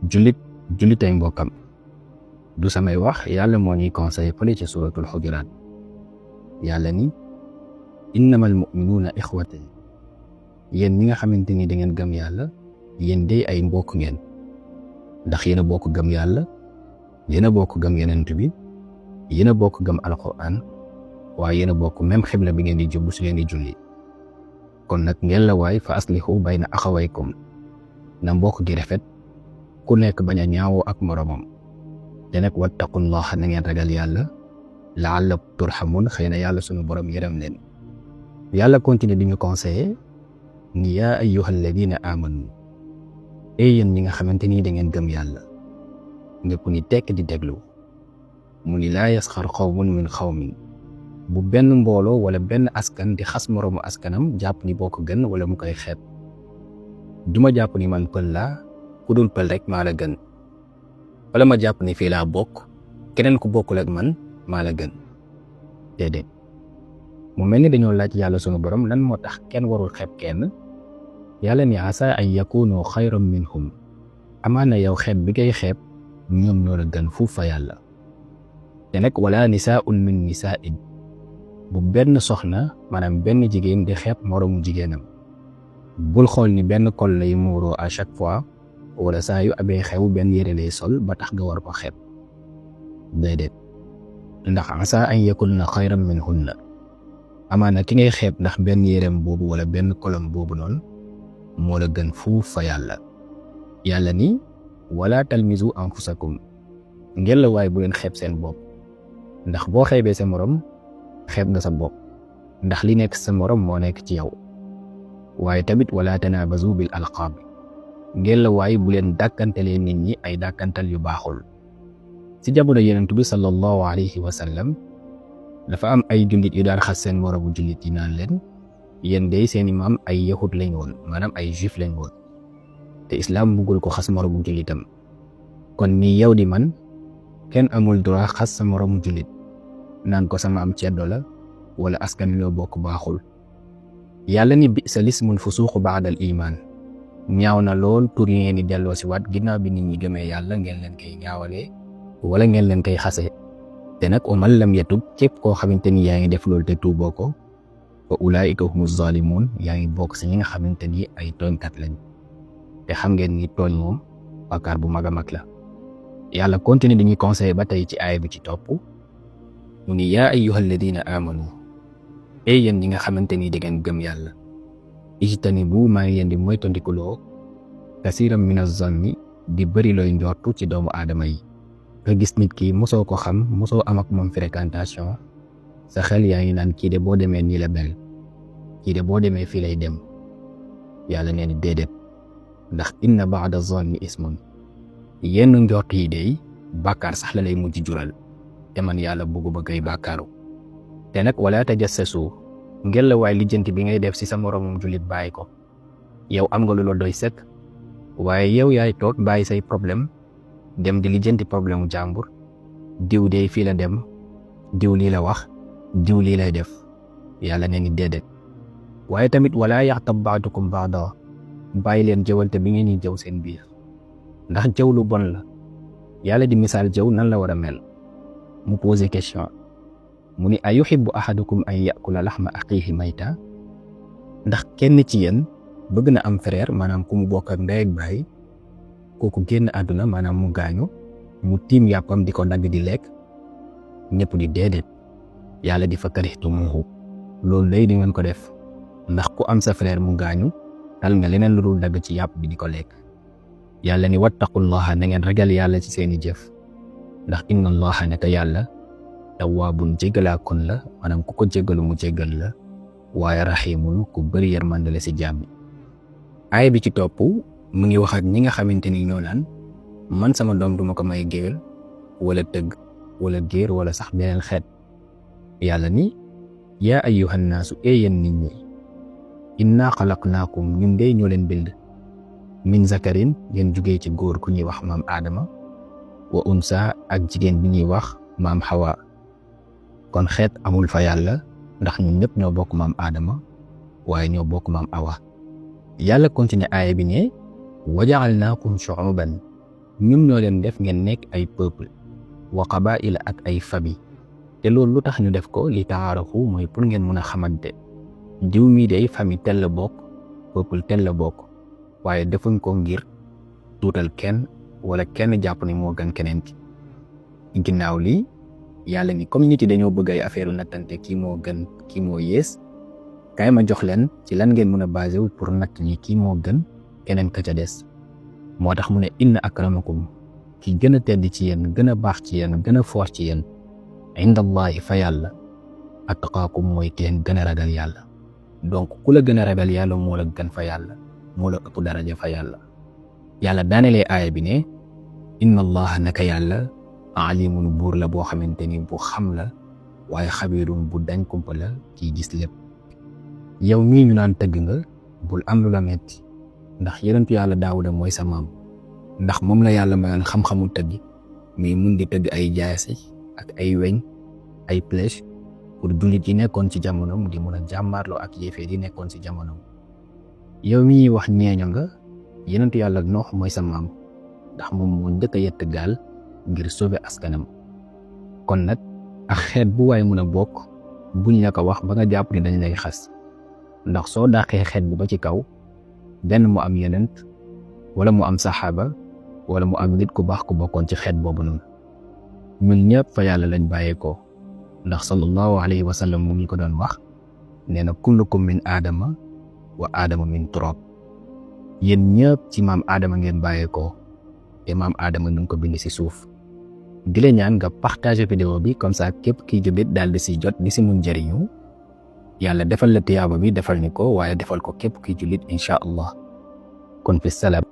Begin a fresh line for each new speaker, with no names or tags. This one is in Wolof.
jullit jullitay mbokkam du samay wax yàlla moo ñuy conseillé fële ci suratul xujuraat yàlla ni innamal mu'minuuna ixwatan yéen ñi nga xamante ni da ngeen gëm yàlla yéen day ay mbokk ngeen ndax yéen a bokk gëm yàlla yéen a bokk gëm yenent bi yéen a bokk gëm alquran waaye yéen a bokk même xibla bi ngeen di jubbu su ngeen di julli kon nag ngeen la waay fa aslihu bayna axawaykum na mbokk gi rafet ku nekk bañ a ñaawoo ak moromam te nag wattaqullaha na ngeen ragal yàlla la'allakum turhamun xëy na yàlla sunu borom yërëm leen yàlla continue di ñu conseiller ni yaa ayyuhal ladina amanu yéen ñi nga xamante ni da ngeen gëm yàlla ñëpp ni tekk di déglu mu ni laa yasxar xawmun min xawmin bu benn mbooloo wala benn askan di xas moroomu askanam jàpp ni boo ko gën wala mu koy xeeb duma jàpp ni man pël laa ku dul pël rek maa la gën wala ma jàpp ni fii laa bokk keneen ku bokkul ak man maa la gën déedéet mu mel ni dañoo laaj yàlla sunu borom lan moo tax kenn warul xeeb kenn yàlla ni asa an yakunu xayran minhum amaana yow xeeb bi ngay xeeb ñoom ñoo la gën fuuf fa yàlla te nag wala nisaa'un min nisaa'in bu benn soxna maanaam benn jigéen di xeeb moroomu jigéenam bul xool ni benn kol lay muuroo à chaque fois wala saa yu abee xew benn yére lay sol ba tax nga war ko xeeb déedéet ndax asa an yakunna xayran minhunna amaana ki ngay xeeb ndax benn yéreem boobu wala benn kolam boobu noonu moo la gën fuuf fa yàlla yàlla ni wala talmizu anfusakum ngeen la waay bu leen xeeb seen bopp ndax boo xeebee sa morom xeeb nga sa bopp ndax li nekk sa morom moo nekk ci yow waaye tamit wala tanabazu bil alqaab ngeen la waay bu leen dàkkantalee nit ñi ay dàkkantal yu baaxul ci jamono yonent bi sallallahu alayhi wa sallam dafa am ay jullit yu daan xas seen moromu jullit yi naan leen yéen day seeni maam ay yahud lañ woon maanaam ay juif lañ woon te islaam buggul ko xas moromu jullitam kon nii yow di man kenn amul droit xas sa moromu jullit naan ko sama am ceddo la wala askan loo bokk baaxul yàlla ni bi sa lismul fusuuqu ba'dal iman ñaaw na lool tur yi ngeen di delloo si waat ginnaaw bi nit ñi gëmee yàlla ngeen leen koy ñaawalee wala ngeen leen koy xase te nag wa man lam yatub képp koo xamante ni yaa ngi def loolu te tuuboo ko wa ulaa'ika humu zalimun yaa ngi bokk si ñi nga xamante ni ay tooñkat lañ te xam ngeen ni tooñ moom bàkkaar bu mag a mag la yàlla continue dañuy conseiller ba tey ci aaya bi ci topp mu ni yaa ayyuhal ladina amanu yéen ñi nga xamante ni da ngeen gëm yàlla ijtanibu maa ngi leen di moytandikuloo kasiiran mina zanni di bëri looy njortu ci doomu aadama yi nga gis nit ki mosoo ko xam mosoo am ak moom fréquentation sa xel yaa ngi naan kii de boo demee nii la mel kii de boo demee fii lay dem yàlla nee ni déedéet ndax inna ba'da zanni ismun yenn njort yi dey bàkkaar sax la lay mujj jural te man yàlla bëggu ba koy bàkkaaru te nag wala tajassasu ngel la waay lijjanti bi ngay def ci sa moroomum jullit bàyyi ko yow am nga lu la doy sëkk waaye yow yaay toog bàyyi say problème dem di lijjanti problème u jàmbur diw de fii la dem diw lii la wax diw lii lay def yàlla nee ni déedéet waaye tamit wala yaxtab ba'dukum ba'da bàyyi leen jëwante bi ngeen di jëw seen biir ndax jëw lu bon la yàlla di misaal jëw nan la war a mel mu posé question mu ni ayuhibbu ahadukum an yakula laxma axiihi mayta ndax kenn ci yéen bëgg na am frère maanaam ku mu bokk ak ndey ak baay kooku génn àdduna maanaam mu gaañu mu tiim yàppam di ko dagg di lekk ñëpp di déedéet yàlla di fa karihtumuhu loolu lay di ngeen ko def ndax ku am sa frère mu gaañu tal nga leneen lu dul dagg ci yàpp bi di ko lekk yàlla ni wattaqullaha na ngeen ragal yàlla ci seeni jëf ndax inna allaha naka yàlla tawwaabun jéggalaa kon la maanaam ku ko jéggalu mu jéggal la waaye raxiimun ku bëri yërmande la ci jaam aaya bi ci topp mu ngi wax ak ñi nga xamante ni ñoo naan man sama doom duma ko may géwél wala tëgg wala géer wala sax beneen xeet yàlla ni yaa ayyuhan naasu yéen nit ñi inna xalaqnaakum ñun dey ñoo leen bind min zakarin ngeen jugee ci góor ku ñuy wax maam aadama wa unsa ak jigéen bi ñuy wax maam xawa kon xeet amul fa yàlla ndax ñun ñëpp ñoo bokk maam aadama waaye ñoo bokk maam awa yàlla continue aaya bi ne wa ja'alnaakum shu'uban ñun ñoo leen def ngeen nekk ay peuple wa qabaa'ila ak ay famille te loolu lu tax ñu def ko li taarafu mooy pour ngeen mën a xamante diw mii day famille tel la bokk peuple tel la bokk waaye defuñ ko ngir tuutal kenn wala kenn jàpp ni moo gën keneen ki ginnaaw lii yàlla ni comme nit yi dañoo bëgg ay affaire nattante kii moo gën kii moo yées kaay ma jox leen ci lan ngeen mën a basé wu pour natt ñi kii moo gën keneen ka ca des moo tax mu ne inna akramakum ki gën a tedd ci yéen gën a baax ci yéen gën a foor ci yéen indallahi fa yàlla attaqaakum mooy ki leen gën a ragal yàlla donc ku la gën a ragal yàlla moo la gën fa yàlla moo la ëpp daraja fa yàlla yàlla daanelee aaya bi ne inna allaha naka yàlla alimun buur la boo xamante ni bu xam la waaye xabiirun bu dañ kumpa la kiy gis lépp yow mii ñu naan tëgg nga bul am lu la metti ndax yonentu yàlla daawuda mooy sa maam ndax moom la yàlla mayoon xam-xamu tëgg muy mun di tëgg ay jaasi ak ay weñ ay flèche pour jullit yi nekkoon ci jamonoom di mun a jàmmaarloo ak yéefee yi nekkoon ci jamonoom yow mii wax ñeeño nga yonentu yàlla Noox mooy sa maam ndax moom moo njëkk a yett gaal ngir sauver askanam kon nag ak xeet bu waay mun a bokk buñ la ko wax ba nga jàpp ni dañ lay xas ndax soo dàqee xeet bi ba ci kaw benn mu am yonent wala mu am saxaaba wala mu am nit ku baax ku bokkoon ci xeet boobu noonu ñun ñëpp fa yàlla lañ bàyyeekoo ndax sallallahu alayhi wa sallam mu ngi ko doon wax nee na kullukum min aadama wa aadama min turab yéen ñëpp ci maam aadama ngeen bàyyeekoo te maam aadama ñu ngi ko bind ci suuf di la ñaan nga partager vidéo bi comme ça képp kiy jullit daal di ci jot di ci mun jëriñu yàlla defal la tiyaaba bi defal ni ko waaye defal ko képp kiy jullit incha allah kon fi salaam